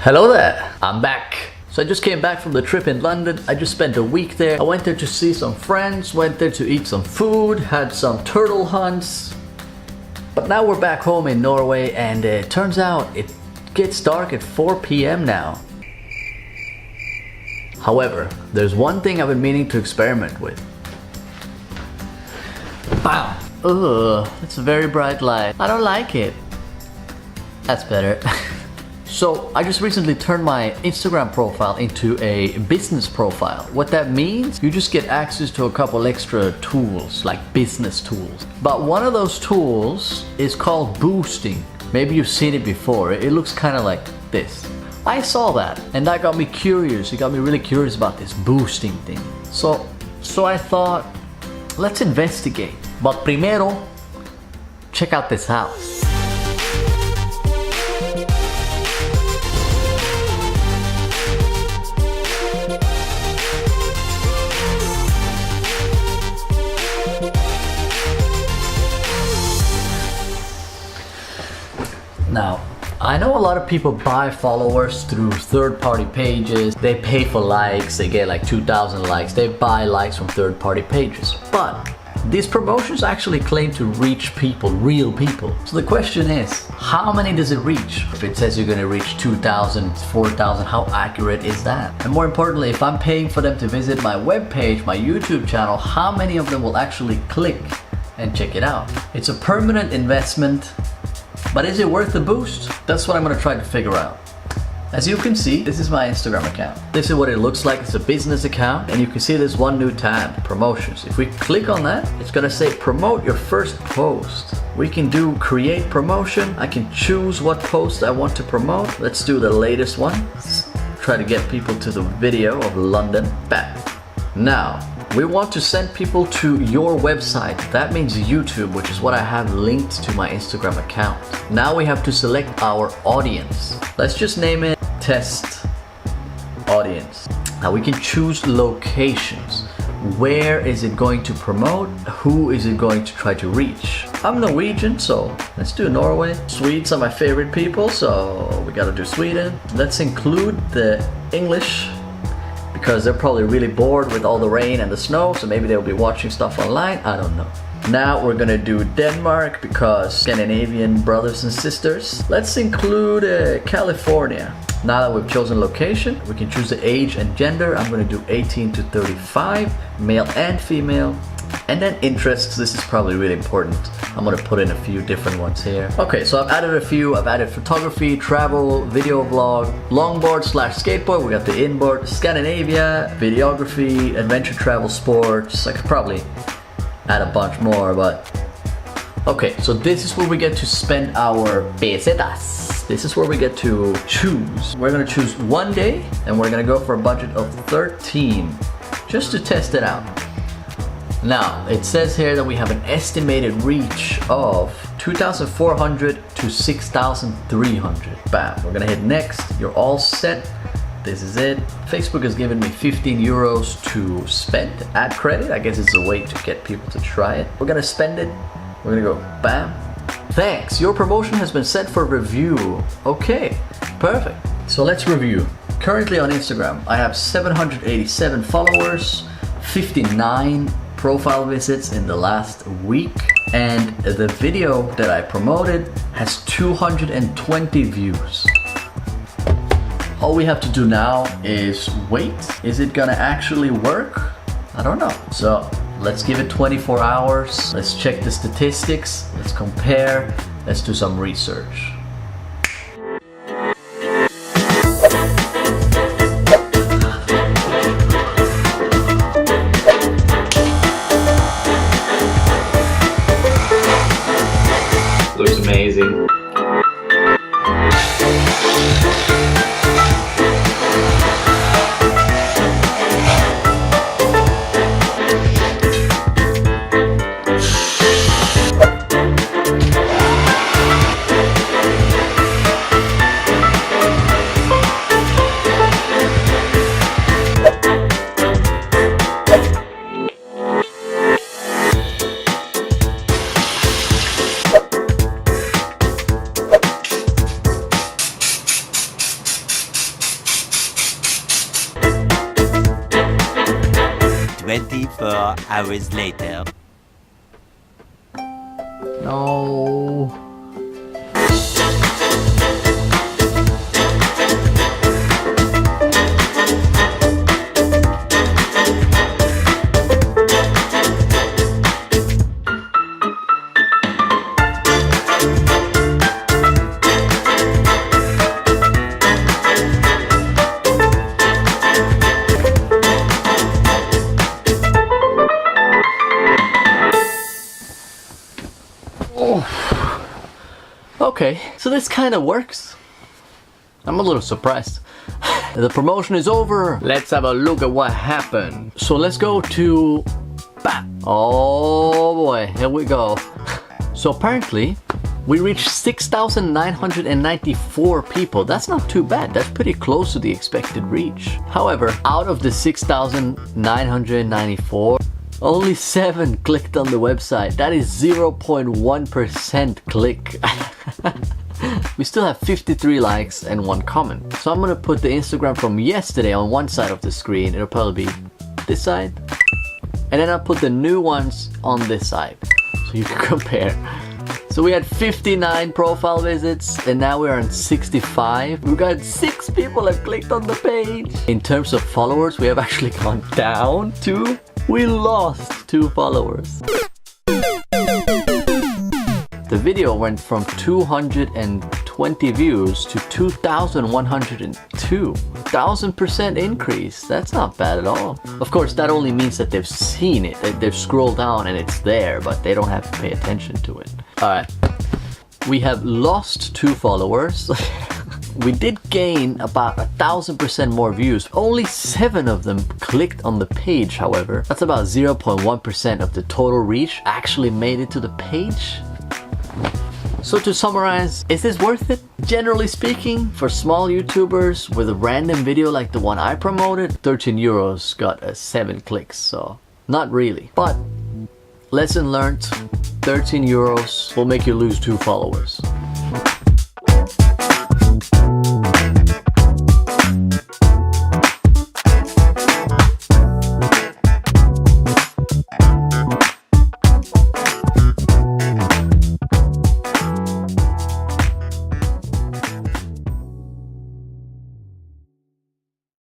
Hello there, I'm back. So I just came back from the trip in London. I just spent a week there. I went there to see some friends, went there to eat some food, had some turtle hunts. But now we're back home in Norway and it turns out it gets dark at 4 p.m. now. However, there's one thing I've been meaning to experiment with. Wow. Ugh, it's a very bright light. I don't like it. That's better. So I just recently turned my Instagram profile into a business profile. What that means, you just get access to a couple extra tools, like business tools. But one of those tools is called boosting. Maybe you've seen it before. It looks kind of like this. I saw that and that got me curious. It got me really curious about this boosting thing. So I thought, let's investigate. But primero, check out this house. Now, I know a lot of people buy followers through third-party pages. They pay for likes, they get like 2,000 likes. They buy likes from third-party pages. But these promotions actually claim to reach people, real people. So the question is, how many does it reach? If it says you're gonna reach 2,000, 4,000, how accurate is that? And more importantly, if I'm paying for them to visit my webpage, my YouTube channel, how many of them will actually click and check it out? It's a permanent investment. But is it worth the boost? That's what I'm gonna try to figure out. As you can see, this is my Instagram account. This is what it looks like. It's a business account and you can see there's one new tab, promotions. If we click on that, it's gonna say promote your first post. We can do create promotion. I can choose what post I want to promote. Let's do the latest one. Let's try to get people to the video of London. Bam. Now, we want to send people to your website. That means YouTube, which is what I have linked to my Instagram account. Now we have to select our audience. Let's just name it test audience. Now we can choose locations. Where is it going to promote? Who is it going to try to reach? I'm Norwegian, so let's do Norway. Swedes are my favorite people, so we gotta do Sweden. Let's include the English, because they're probably really bored with all the rain and the snow, so maybe they'll be watching stuff online, I don't know. Now we're gonna do Denmark because Scandinavian brothers and sisters. Let's include California. Now that we've chosen location, we can choose the age and gender. I'm gonna do 18 to 35, male and female. And then interests, this is probably really important. I'm gonna put in a few different ones here. Okay, so I've added a few. I've added photography, travel, video blog, longboard / skateboard. We got the inboard, Scandinavia, videography, adventure travel, sports. I could probably add a bunch more, but okay, so this is where we get to spend our pesetas. This is where we get to choose. We're gonna choose one day and we're gonna go for a budget of 13 just to test it out. Now, it says here that we have an estimated reach of 2,400 to 6,300. Bam, we're gonna hit next. You're all set. This is it. Facebook has given me 15 euros to spend ad credit. I guess it's a way to get people to try it. We're gonna spend it. We're gonna go bam. Thanks, your promotion has been sent for review. Okay, perfect. So let's review. Currently on Instagram, I have 787 followers, 59 profile visits in the last week, and the video that I promoted has 220 views. All we have to do now is wait. Is it gonna actually work? I don't know. So let's give it 24 hours. Let's check the statistics. Let's compare. Let's do some research. Looks amazing. 24 hours later. No. Okay, so this kind of works. I'm a little surprised. The promotion is over. Let's have a look at what happened. So let's go to... Oh boy, here we go. So apparently, we reached 6,994 people. That's not too bad. That's pretty close to the expected reach. However, out of the 6,994, only 7 clicked on the website. That is 0.1% click. We still have 53 likes and 1 comment. So I'm gonna put the Instagram from yesterday on one side of the screen. It'll probably be this side. And then I'll put the new ones on this side, so you can compare. So we had 59 profile visits and now we're on 65. We've got 6 people that clicked on the page. In terms of followers, we have actually gone down 2. We lost 2 followers. The video went from 220 views to 2,102. 1,000% increase. That's not bad at all. Of course, that only means that they've seen it. They've scrolled down and it's there, but they don't have to pay attention to it. Alright. We have lost 2 followers. We did gain about 1,000% more views. Only 7 of them clicked on the page, however. That's about 0.1% of the total reach actually made it to the page. So to summarize, is this worth it? Generally speaking, for small YouTubers with a random video like the one I promoted, 13 euros got 7 clicks, so not really. But lesson learned, 13 euros will make you lose 2 followers.